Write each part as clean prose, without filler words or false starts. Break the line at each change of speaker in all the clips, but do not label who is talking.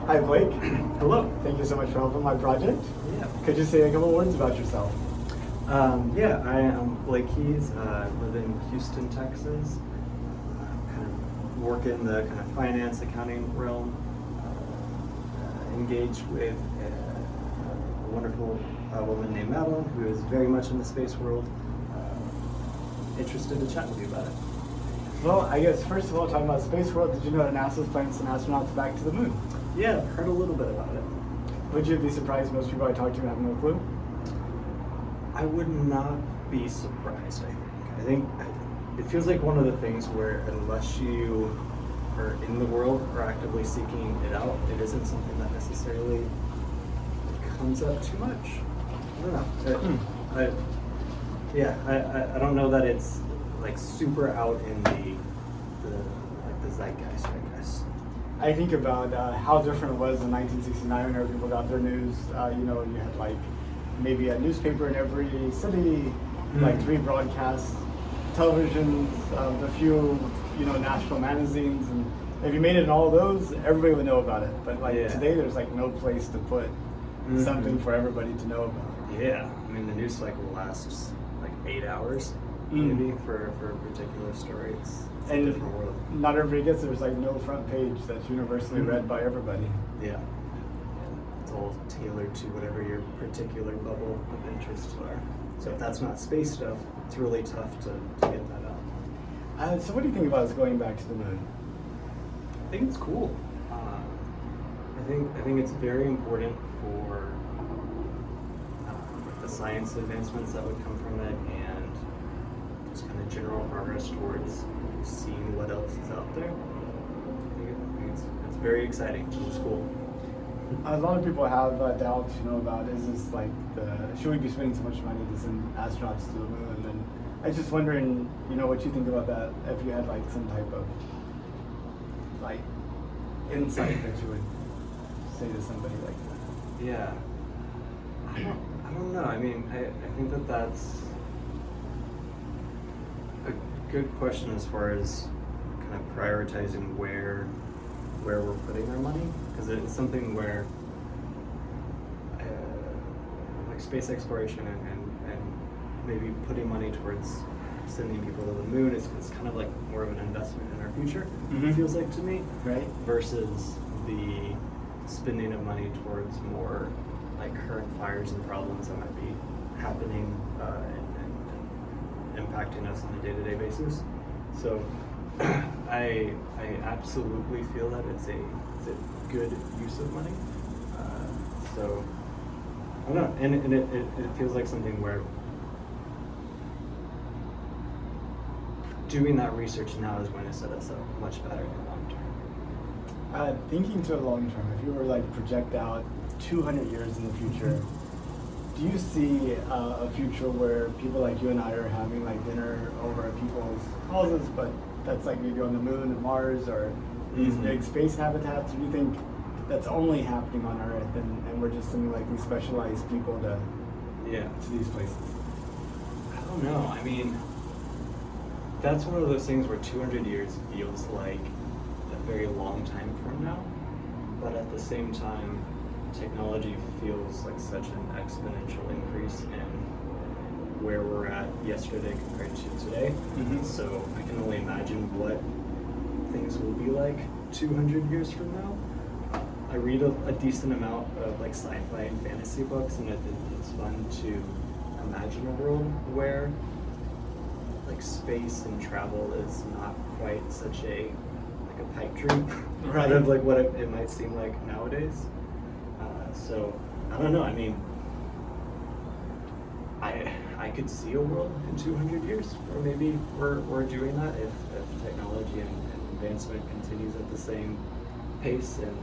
Hi, Blake.
Hello.
Thank you so much for helping my project.
Yeah.
Could you say a couple words about yourself?
Yeah, I am Blake Keys. I live in Houston, Texas. Kind of work in the kind of finance, accounting realm. Engage with a wonderful woman named Madeline, who is very much in the space world. Interested to chat with you about it.
Well, I guess first of all, talking about space world, did you know that NASA's planning some astronauts back to the moon?
Yeah, I've heard a little bit about it.
Would you be surprised most people I talk to have no clue?
I would not be surprised, I think it feels like one of the things where unless you are in the world or actively seeking it out, it isn't something that necessarily comes up too much. I don't know. I don't know that it's like super out in the zeitgeist, I guess.
I think about how different it was in 1969 whenever people got their news. You had like maybe a newspaper in every city, like 3 broadcasts, televisions, a few, national magazines, and if you made it in all those, everybody would know about it. But today, there's like no place to put something for everybody to know about.
Yeah, I mean the news cycle lasts like 8 hours maybe for a particular story. It's a different world.
Not everybody gets it. There's like no front page that's universally read by everybody.
Yeah. It's all tailored to whatever your particular bubble of interests are. So if that's not space stuff, it's really tough to get that out.
So what do you think about us going back to the moon?
I think it's cool. I think it's very important for the science advancements that would come from it, and just kind of general progress towards seeing what else is out there. I think it's very exciting. It's cool.
A lot of people have doubts, about is this like should we be spending so much money to send astronauts to the moon? And I was just wondering, what you think about that. If you had like some type of like insight that you would say to somebody like that.
Yeah. I don't know. I mean, I think that's a good question as far as kind of prioritizing where we're putting our money, because it's something where like space exploration and maybe putting money towards sending people to the moon is kind of like more of an investment in our future. It feels like to me,
right?
Versus the spending of money towards more like current fires and problems that might be happening and impacting us on a day-to-day basis. So I absolutely feel that it's a good use of money. So I don't know, and it feels like something where doing that research now is going to set us up much better in the long term.
Thinking to the long term, if you were like project out 200 years in the future, do you see a future where people like you and I are having like dinner over at people's houses, but that's like maybe on the moon and Mars or these big space habitats? Or do you think that's only happening on Earth and we're just sending like these specialized people to these places?
I don't know. I mean, that's one of those things where 200 years feels like a very long time from now, but at the same time, technology feels like such an exponential increase in where we're at yesterday compared to today. So I can only imagine what things will be like 200 years from now. I read a decent amount of like sci-fi and fantasy books, and it's fun to imagine a world where like space and travel is not quite such a pipe dream,
Right.
out of like what it might seem like nowadays. So I don't know. I mean, I could see a world in 200 years where maybe we're doing that if technology and advancement continues at the same pace and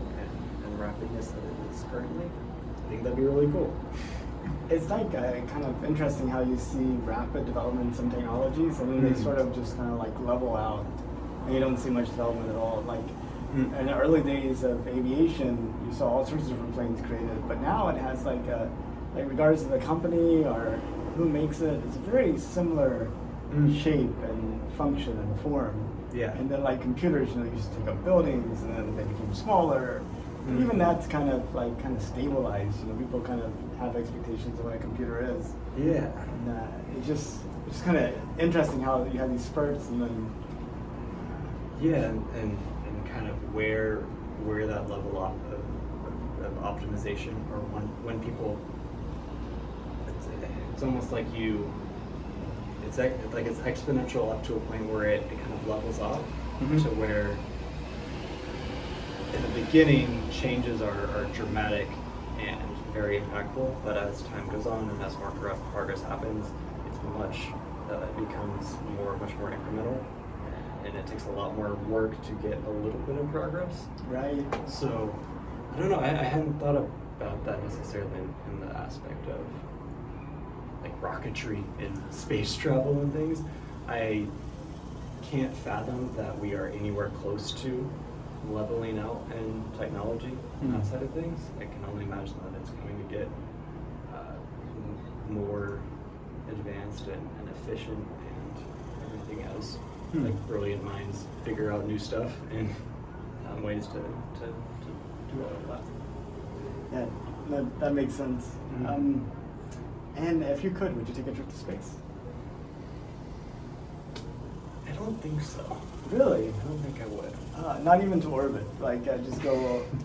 rapidness that it is currently. I think that'd be really cool.
It's like kind of interesting how you see rapid development in some technologies and then they sort of just kind of like level out and you don't see much development at all. Like in the early days of aviation, you saw all sorts of different planes created, but now it has like regardless of the company or who makes it, it's a very similar shape and function and form.
Yeah.
And then like computers, used to take up buildings and then they became smaller. But even that's kind of stabilized. People kind of have expectations of what a computer is.
Yeah.
And it's just kind of interesting how you have these spurts and then.
Yeah, and kind of where that level of optimization, or when people, it's almost like it's exponential up to a point where it kind of levels off to where in the beginning changes are dramatic and very impactful, but as time goes on and as more progress happens, it becomes much more incremental, and it takes a lot more work to get a little bit of progress.
Right.
So, I don't know, I hadn't thought about that necessarily in the aspect of like rocketry and space travel and things. I can't fathom that we are anywhere close to leveling out in technology on that side of things. I can only imagine that it's going to get more advanced and efficient, and everything as like brilliant minds figure out new stuff and ways to do all of that.
Yeah, that makes sense. And if you could, would you take a trip to space?
I don't think so.
Really?
I don't think I would.
Not even to orbit.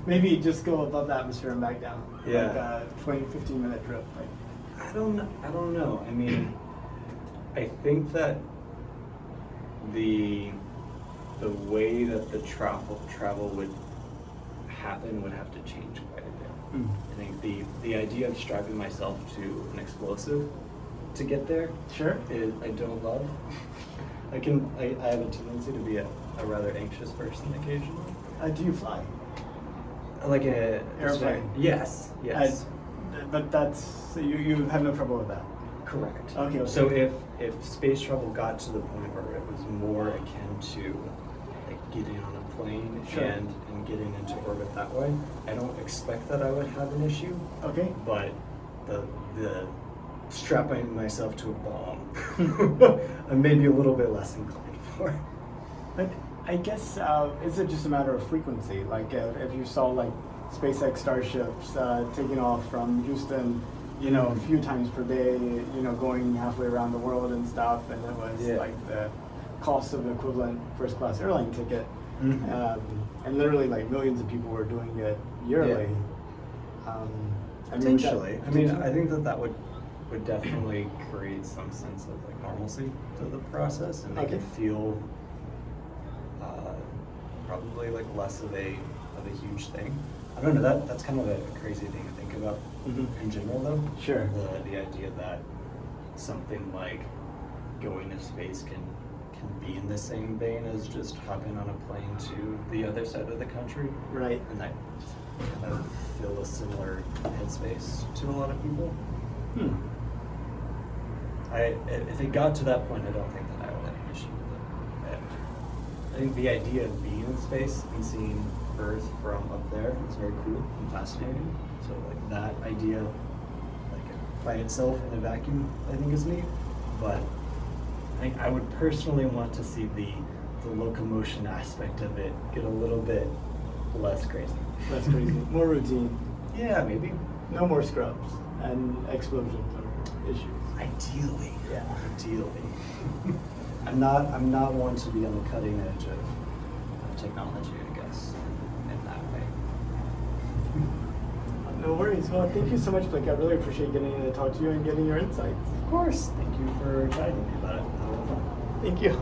Maybe just go above the atmosphere and back down.
Yeah.
Like a 20, 15-minute trip.
I don't know. I mean, I think that the way that the travel would happen would have to change quite a bit. I think the idea of strapping myself to an explosive to get there,
Sure.
I don't love. I have a tendency to be a rather anxious person occasionally.
Do you fly?
Like a
Airplane?
Yes.
But that's you have no trouble with that.
Correct.
Okay.
So if space travel got to the point where it was more akin to like getting on a plane
Sure.
and getting into orbit that way, I don't expect that I would have an issue.
Okay.
But the strapping myself to a bomb, I'm maybe a little bit less inclined for.
But I guess is it just a matter of frequency? Like if you saw like SpaceX starships taking off from Houston, a few times per day, going halfway around the world and stuff, and it was like the cost of the equivalent first-class airline ticket, and literally like millions of people were doing it yearly.
Potentially. I think that would definitely create some sense of like normalcy to the process and make it feel probably like less of a huge thing. I don't know, that's kind of a crazy thing to think about in general though.
Sure.
The idea that something like going to space can be in the same vein as just hopping on a plane to the other side of the country.
Right.
And that kind of fill a similar headspace to a lot of people. If it got to that point, I don't think that I would have an issue with it. I think the idea of being in space and seeing Earth from up there is very cool and fascinating. So like that idea, like by itself in a vacuum, I think is neat. But I think I would personally want to see the locomotion aspect of it get a little bit less crazy.
Less crazy. More routine.
Yeah, maybe.
No more scrubs and explosions or issues.
Ideally.
Yeah.
Ideally. I'm not one to be on the cutting edge of technology, I guess, in that way.
No worries. Well, thank you so much, Blake. I really appreciate getting to talk to you and getting your insights.
Of course. Thank you for guiding me about it.
Thank you.